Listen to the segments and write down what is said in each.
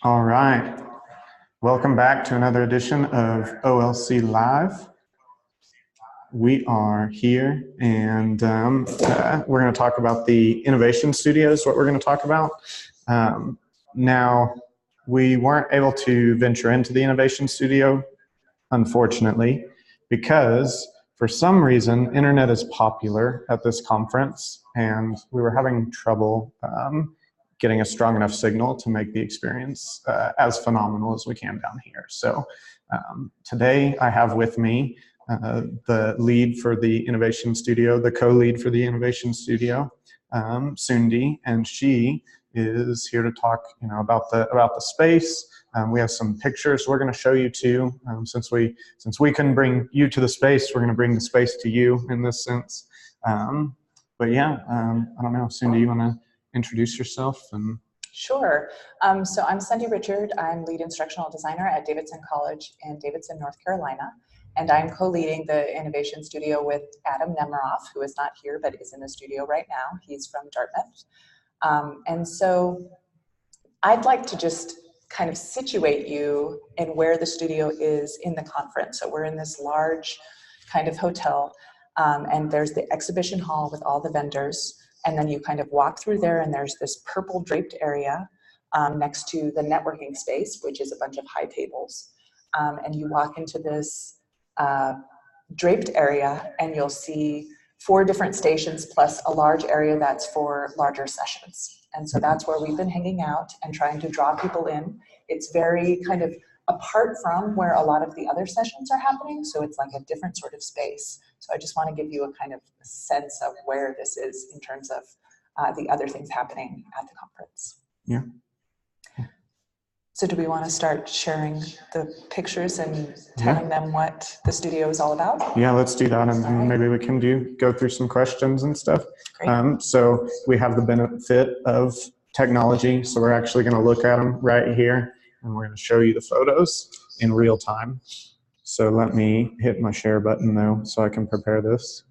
All right. Welcome back to another edition of OLC Live. We are here and we're going to talk about the Innovation Studios, what we're going to talk about. Now, we weren't able to venture into the Innovation Studio, unfortunately, because for some reason, internet is popular at this conference, and we were having trouble getting a strong enough signal to make the experience as phenomenal as we can down here. So today I have with me the lead for the Innovation Studio, the co-lead for the Innovation Studio, Sundi, and she is here to talk, about the space. We have some pictures we're going to show you too. Since we couldn't bring you to the space, we're going to bring the space to you in this sense. But yeah, I don't know, Sundi, you want to introduce yourself? And Sure. So I'm Sundi Richard. I'm lead instructional designer at Davidson College in Davidson, North Carolina. And I'm co-leading the Innovation Studio with Adam Nemiroff, who is not here, but is in the studio right now. He's from Dartmouth. And so I'd like to just kind of situate you in where the studio is in the conference. So we're in this large kind of hotel, and there's the exhibition hall with all the vendors. And then you kind of walk through there, and there's this purple draped area next to the networking space, which is a bunch of high tables. And you walk into this draped area, and you'll see 4 different stations plus a large area that's for larger sessions. And so that's where we've been hanging out and trying to draw people in. It's very kind of apart from where a lot of the other sessions are happening, so it's like a different sort of space. So I just want to give you a kind of sense of where this is in terms of the other things happening at the conference. yeah. So do we want to start sharing the pictures and telling them what the studio is all about? Yeah, let's do that, and maybe we can go through some questions and stuff. Great. So we have the benefit of technology, so we're actually going to look at them right here, and we're going to show you the photos in real time. So let me hit my share button though, so I can prepare this.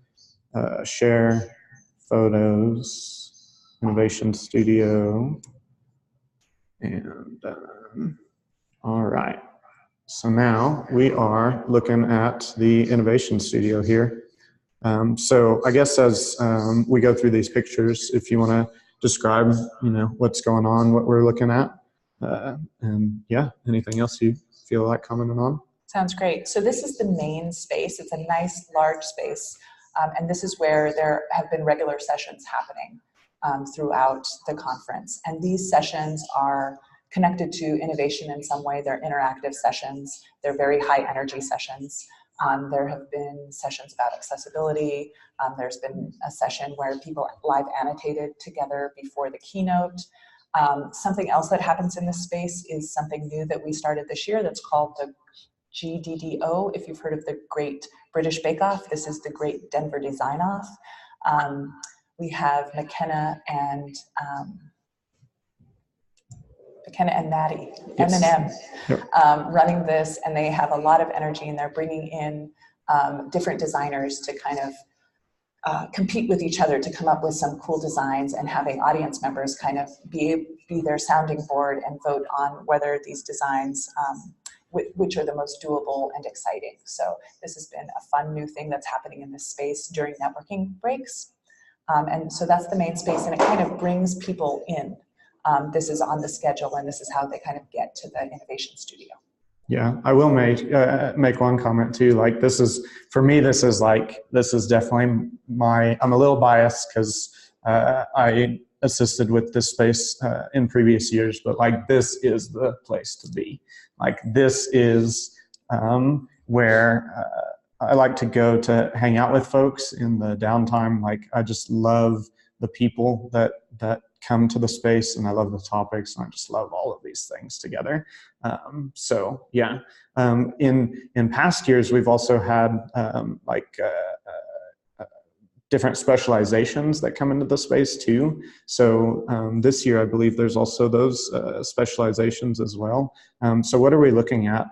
Share photos, Innovation Studio, and all right. So now we are looking at the Innovation Studio here. So I guess as we go through these pictures, if you want to describe, what's going on, what we're looking at, and yeah, anything else you feel like commenting on? Sounds great. So this is the main space. It's a nice large space, and this is where there have been regular sessions happening throughout the conference. And these sessions are connected to innovation in some way. They're interactive sessions. They're very high energy sessions. There have been sessions about accessibility. There's been a session where people live annotated together before the keynote. Something else that happens in this space is something new that we started this year that's called the GDDO. If you've heard of the Great British Bake Off, this is the Great Denver Design Off. We have McKenna and Maddie, Yes. M&M, Yep. running this, and they have a lot of energy, and they're bringing in different designers to kind of compete with each other to come up with some cool designs, and having audience members kind of be their sounding board and vote on whether these designs, which are the most doable and exciting. So this has been a fun new thing that's happening in this space during networking breaks. And so that's the main space, and it kind of brings people in. This is on the schedule, and this is how they kind of get to the Innovation Studio. Yeah, I will make one comment too. Like this is, for me, this is definitely I'm a little biased because I assisted with this space in previous years, but like this is the place to be. Like this is where I like to go to hang out with folks in the downtime. Like I just love the people that come to the space, and I love the topics, and I just love all of these things together. So yeah, in past years we've also had different specializations that come into the space too. So this year I believe there's also those specializations as well. So what are we looking at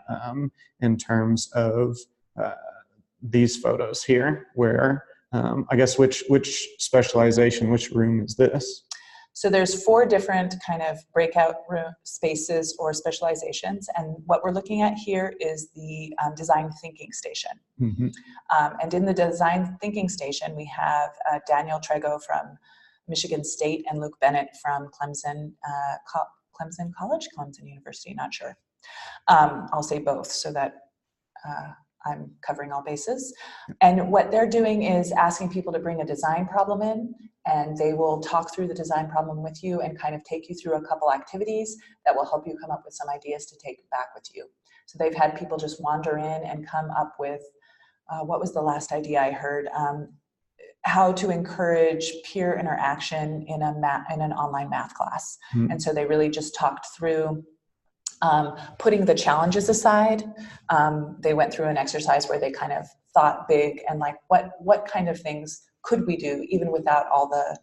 in terms of these photos here, where I guess which specialization, which room is this? So there's 4 different kind of breakout room spaces or specializations. And what we're looking at here is the design thinking station. Mm-hmm. And in the design thinking station, we have Daniel Trego from Michigan State and Luke Bennett from Clemson University, not sure. I'll say both so that I'm covering all bases. And what they're doing is asking people to bring a design problem in, and they will talk through the design problem with you and kind of take you through a couple activities that will help you come up with some ideas to take back with you. So they've had people just wander in and come up with, what was the last idea I heard? How to encourage peer interaction in an online math class. Mm-hmm. And so they really just talked through putting the challenges aside. They went through an exercise where they kind of thought big and like, what kind of things could we do even without all the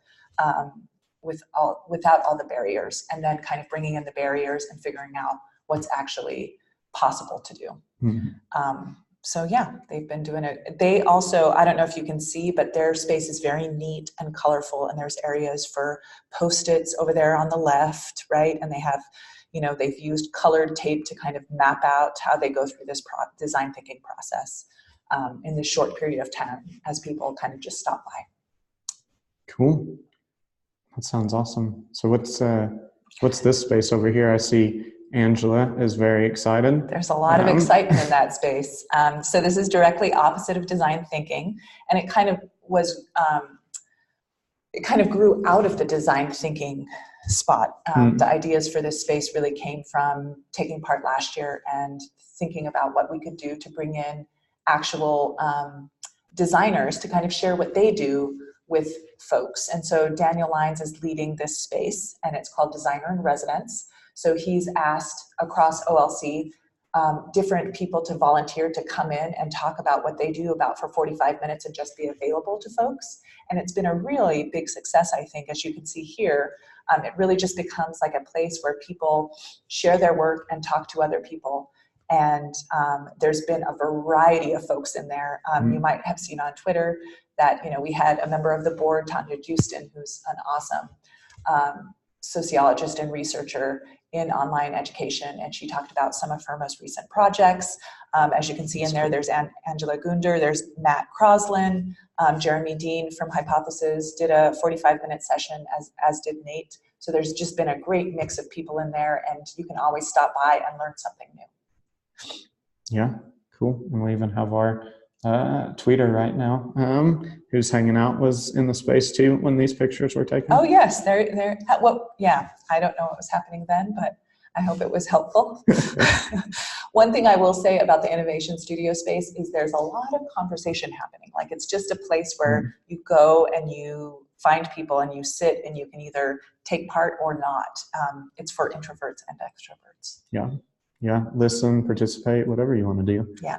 without all the barriers, and then kind of bringing in the barriers and figuring out what's actually possible to do. Mm-hmm. So yeah, they've been doing it. They also, I don't know if you can see, but their space is very neat and colorful, and there's areas for Post-its over there on the left, right? And they have, they've used colored tape to kind of map out how they go through this design thinking process in this short period of time as people kind of just stop by. Cool. That sounds awesome. So what's this space over here? I see Angela is very excited. There's a lot of excitement in that space. So this is directly opposite of design thinking, and it kind of was, it kind of grew out of the design thinking spot. The ideas for this space really came from taking part last year and thinking about what we could do to bring in actual designers to kind of share what they do with folks. And so Daniel Lyons is leading this space, and it's called Designer in Residence. So he's asked across OLC different people to volunteer to come in and talk about what they do about for 45 minutes and just be available to folks. And it's been a really big success, I think, as you can see here. It really just becomes like a place where people share their work and talk to other people. And there's been a variety of folks in there. You might have seen on Twitter that, we had a member of the board, Tanya Houston, who's an awesome sociologist and researcher in online education, and she talked about some of her most recent projects. As you can see in there, there's Angela Gunder, there's Matt Croslin, Jeremy Dean from Hypothesis did a 45-minute session, as did Nate. So there's just been a great mix of people in there, and you can always stop by and learn something new. Yeah, cool. And we even have our tweeter right now, who's hanging out, was in the space too when these pictures were taken. Oh yes, they're well, yeah, I don't know what was happening then, but I hope it was helpful. One thing I will say about the Innovation Studio space is there's a lot of conversation happening. Like, it's just a place where you go and you find people and you sit and you can either take part or not. It's for introverts and extroverts. Yeah, listen, participate, whatever you want to do. Yeah.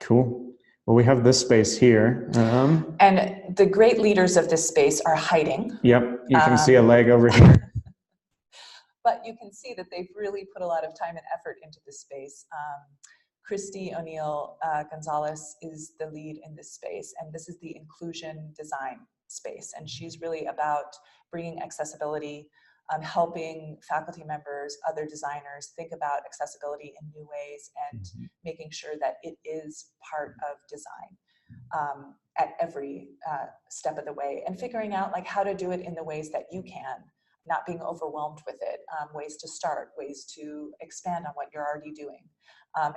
Cool. Well, we have this space here. And the great leaders of this space are hiding. Yep, you can see a leg over here. But you can see that they've really put a lot of time and effort into this space. Christy O'Neill Gonzalez is the lead in this space, and this is the inclusion design space. And she's really about bringing accessibility, helping faculty members, other designers think about accessibility in new ways, and making sure that it is part of design at every step of the way, and figuring out like how to do it in the ways that you can, not being overwhelmed with it, ways to start, ways to expand on what you're already doing.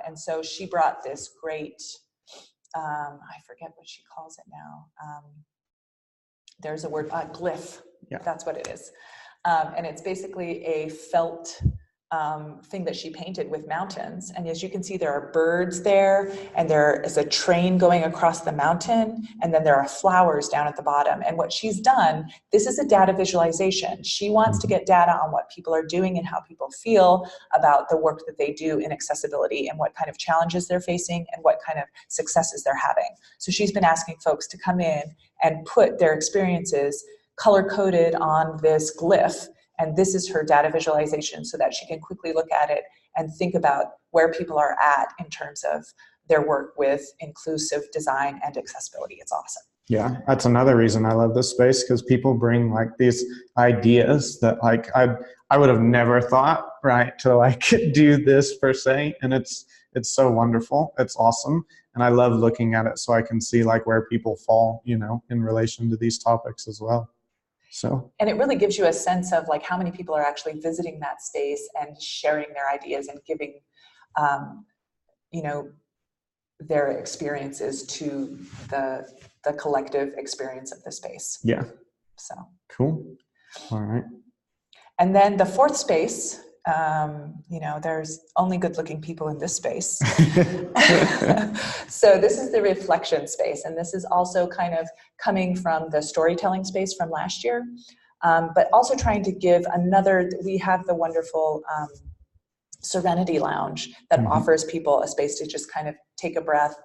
And so she brought this great, I forget what she calls it now. There's a word, glyph. Yeah. That's what it is. And it's basically a felt thing that she painted with mountains. And as you can see, there are birds there, and there is a train going across the mountain, and then there are flowers down at the bottom. And what she's done, this is a data visualization. She wants to get data on what people are doing and how people feel about the work that they do in accessibility, and what kind of challenges they're facing and what kind of successes they're having. So she's been asking folks to come in and put their experiences color-coded on this glyph. And this is her data visualization, so that she can quickly look at it and think about where people are at in terms of their work with inclusive design and accessibility. It's awesome. Yeah, that's another reason I love this space, because people bring like these ideas that like I would have never thought, right, to like do this per se, and it's so wonderful. It's awesome, and I love looking at it so I can see like where people fall, in relation to these topics as well. So And it really gives you a sense of like how many people are actually visiting that space and sharing their ideas and giving, um, you know, their experiences to the collective experience of the space. yeah, So cool. All right. and then the fourth space, there's only good-looking people in this space. So this is the reflection space, and this is also kind of coming from the storytelling space from last year, but also trying to give another. We have the wonderful Serenity Lounge that offers people a space to just kind of take a breath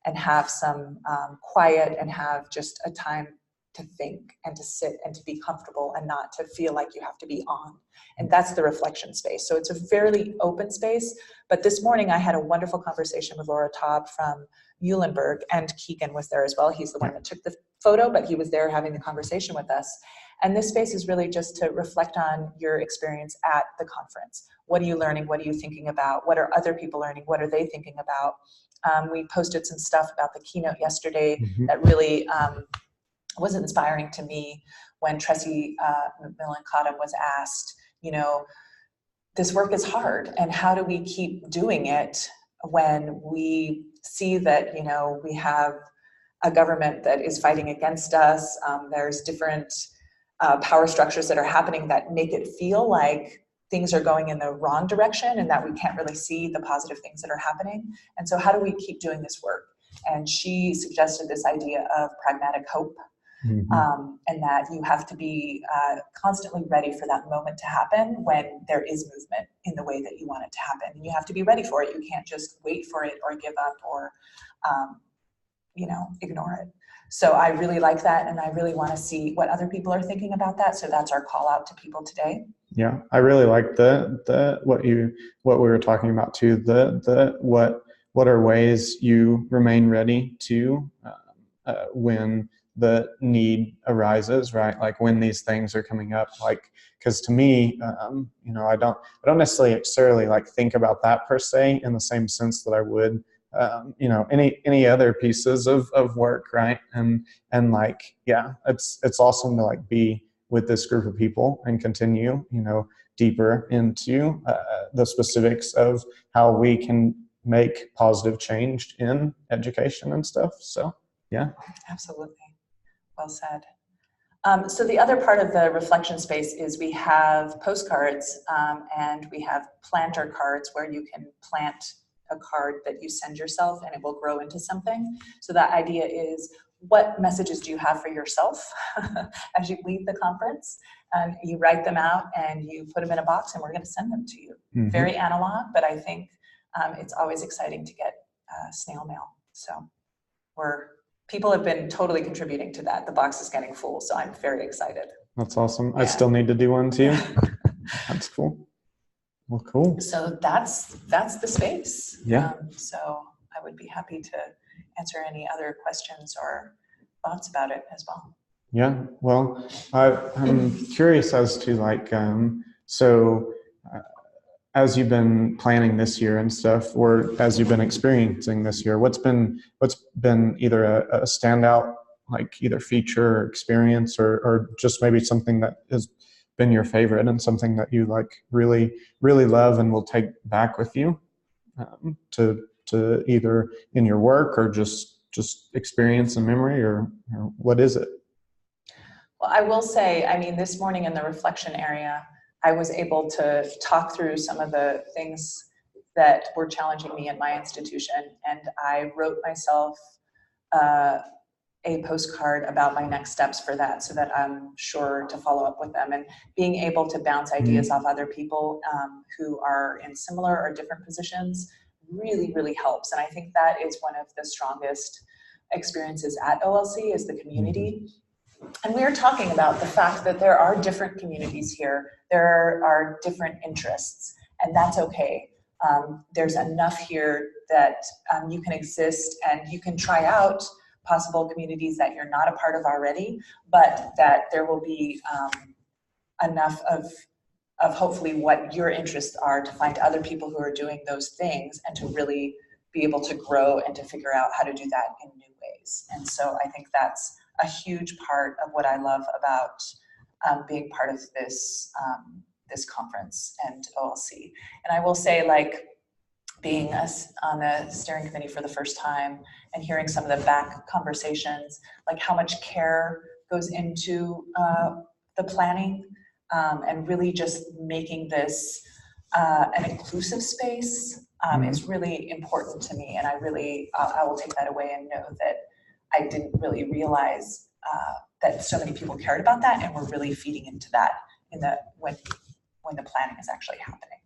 and have some quiet and have just a time to think and to sit and to be comfortable and not to feel like you have to be on. And that's the reflection space. So it's a fairly open space. But this morning I had a wonderful conversation with Laura Taub from Eulenberg, and Keegan was there as well. He's the one that took the photo, but he was there having the conversation with us. And this space is really just to reflect on your experience at the conference. What are you learning? What are you thinking about? What are other people learning? What are they thinking about? We posted some stuff about the keynote yesterday that really was inspiring to me when Tressie McMillan-Cottom was asked, this work is hard, and how do we keep doing it when we see that, we have a government that is fighting against us. There's different power structures that are happening that make it feel like things are going in the wrong direction and that we can't really see the positive things that are happening. And so how do we keep doing this work? And she suggested this idea of pragmatic hope. And that you have to be constantly ready for that moment to happen when there is movement in the way that you want it to happen. And you have to be ready for it. You can't just wait for it or give up or, ignore it. So I really like that, and I really want to see what other people are thinking about that. So that's our call out to people today. Yeah, I really like what we were talking about too. What are ways you remain ready to when the need arises, right? Like when these things are coming up, like, because to me, I don't necessarily like think about that per se in the same sense that I would, any other pieces of work, right? And like, yeah, it's awesome to like be with this group of people and continue, deeper into the specifics of how we can make positive change in education and stuff. So, yeah. Absolutely. Well said. So the other part of the reflection space is we have postcards and we have planter cards where you can plant a card that you send yourself and it will grow into something. So that idea is, what messages do you have for yourself as you leave the conference? You write them out and you put them in a box and we're going to send them to you. Very analog, but I think it's always exciting to get snail mail. So people have been totally contributing to that. The box is getting full, so I'm very excited. That's awesome. Yeah. I still need to do one too. That's cool. Well, cool. So that's the space. Yeah. So I would be happy to answer any other questions or thoughts about it as well. Yeah. Well, I'm curious as to like, as you've been planning this year and stuff, or as you've been experiencing this year, what's been either a standout, like either feature or experience, or just maybe something that has been your favorite and something that you like really, really love and will take back with you to either in your work or just experience and memory, or what is it? Well, I will say, this morning in the reflection area, I was able to talk through some of the things that were challenging me at my institution, and I wrote myself a postcard about my next steps for that, so that I'm sure to follow up with them. And being able to bounce ideas off other people who are in similar or different positions really, really helps. And I think that is one of the strongest experiences at OLC, is the community. And we are talking about the fact that there are different communities here. There are different interests, and that's okay. There's enough here that you can exist and you can try out possible communities that you're not a part of already, but that there will be enough of hopefully what your interests are to find other people who are doing those things and to really be able to grow and to figure out how to do that in new ways. And so I think that's a huge part of what I love about being part of this this conference and OLC. And I will say, like, being on the steering committee for the first time and hearing some of the back conversations, like how much care goes into the planning and really just making this an inclusive space is really important to me. And I will take that away and know that I didn't really realize that so many people cared about that, and we're really feeding into that when the planning is actually happening.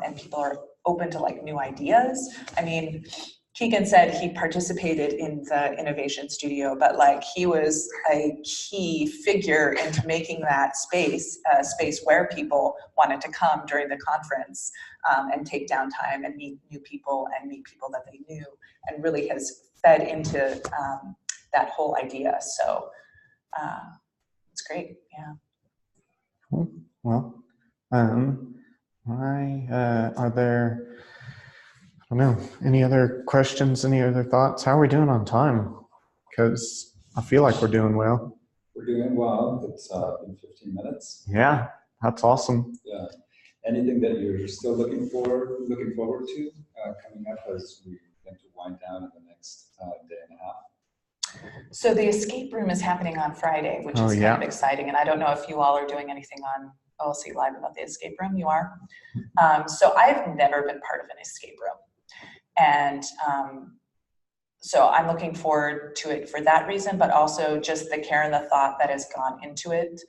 And people are open to like new ideas. I mean, Keegan said he participated in the innovation studio, but like he was a key figure into making that space a space where people wanted to come during the conference and take downtime and meet new people and meet people that they knew, and really has fed into that whole idea. So it's great. Yeah. Cool. Well, are there, I don't know, any other questions, any other thoughts? How are we doing on time? Because I feel like we're doing well. We're doing well. It's been 15 minutes. Yeah, that's awesome. Yeah. Anything that you're still looking forward to coming up as we begin to wind down in the next day and a half? So the escape room is happening on Friday, which is kind of exciting. And I don't know if you all are doing anything on OLC Live about the escape room. You are? So I've never been part of an escape room. And so I'm looking forward to it for that reason, but also just the care and the thought that has gone into it.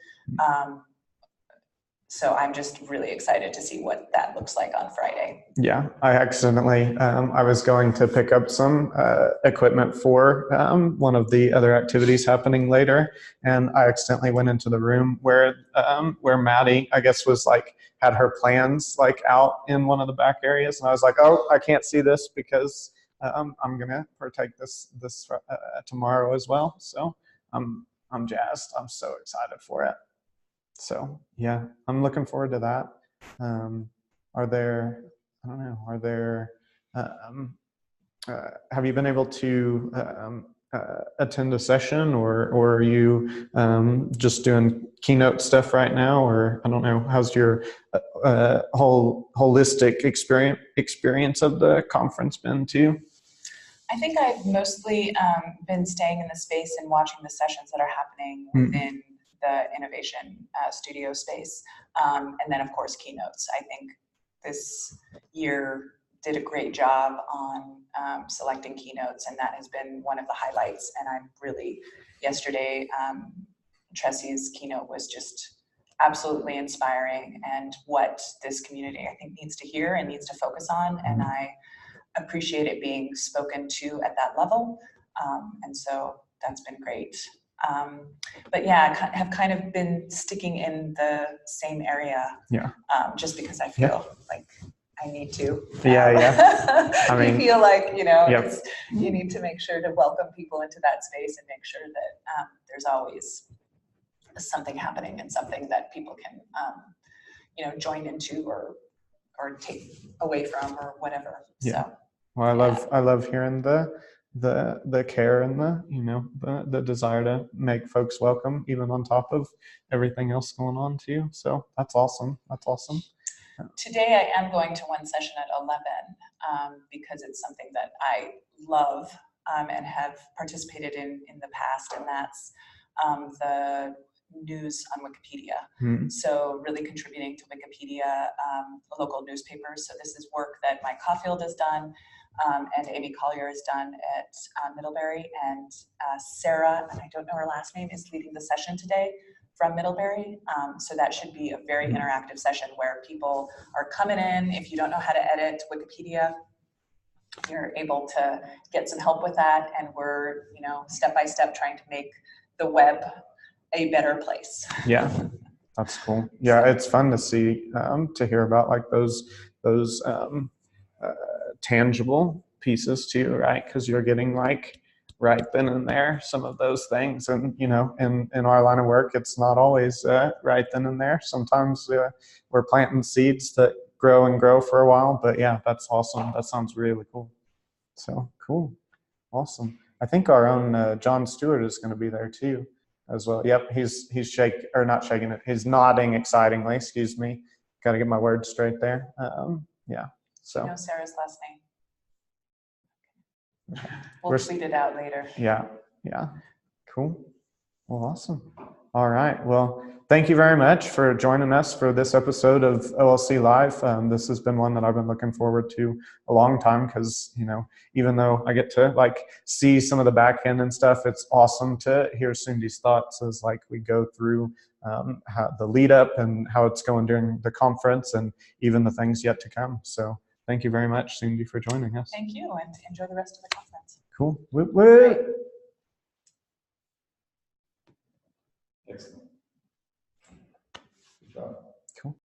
So I'm just really excited to see what that looks like on Friday. Yeah, I accidentally, I was going to pick up some equipment for one of the other activities happening later, and I accidentally went into the room where Maddie, I guess, was like, had her plans like out in one of the back areas, and I was like, oh, I can't see this because I'm gonna partake this tomorrow as well. So I'm jazzed. I'm so excited for it. So yeah, I'm looking forward to that. Have you been able to attend a session, or are you just doing keynote stuff right now? Or I don't know, how's your whole holistic experience of the conference been too? I think I've mostly been staying in the space and watching the sessions that are happening within the innovation studio space. And then of course, keynotes. I think this year did a great job on selecting keynotes, and that has been one of the highlights. And I'm really, yesterday, Tressy's keynote was just absolutely inspiring, and what this community I think needs to hear and needs to focus on. And I appreciate it being spoken to at that level. And so that's been great. But yeah, I have kind of been sticking in the same area, just because I feel like I need to. I mean, you feel like, you need to make sure to welcome people into that space and make sure that there's always something happening and something that people can, join into or take away from or whatever. Yeah. So, well, I love hearing the care and the desire to make folks welcome, even on top of everything else going on too. So that's awesome. Today I am going to one session at 11 because it's something that I love and have participated in the past, and that's the news on Wikipedia. So really contributing to Wikipedia, local newspapers. So this is work that Mike Caulfield has done, and Amy Collier has done at Middlebury, and Sarah, and I don't know her last name, is leading the session today from Middlebury. So that should be a very interactive session where people are coming in. If you don't know how to edit Wikipedia, you're able to get some help with that, and we're step by step trying to make the web a better place. Yeah, that's cool. Yeah, it's fun to see, to hear about like those tangible pieces too, right? Because you're getting like right then and there, some of those things. And, you know, in our line of work, it's not always right then and there. Sometimes we're planting seeds that grow and grow for a while. But yeah, that's awesome. That sounds really cool. So cool. Awesome. I think our own John Stewart is going to be there too as well. Yep, he's not shaking it. He's nodding excitingly. Excuse me. Got to get my words straight there. Yeah. So. You know Sarah's last name. Okay. We'll tweet it out later. Yeah. Yeah. Cool. Well, awesome. All right. Well, thank you very much for joining us for this episode of OLC Live. This has been one that I've been looking forward to a long time because, you know, even though I get to like see some of the back end and stuff, it's awesome to hear Cindy's thoughts as like we go through how the lead up and how it's going during the conference and even the things yet to come. So thank you very much, Cindy, for joining us. Thank you, and enjoy the rest of the conference. Cool. Woo, woo. Excellent.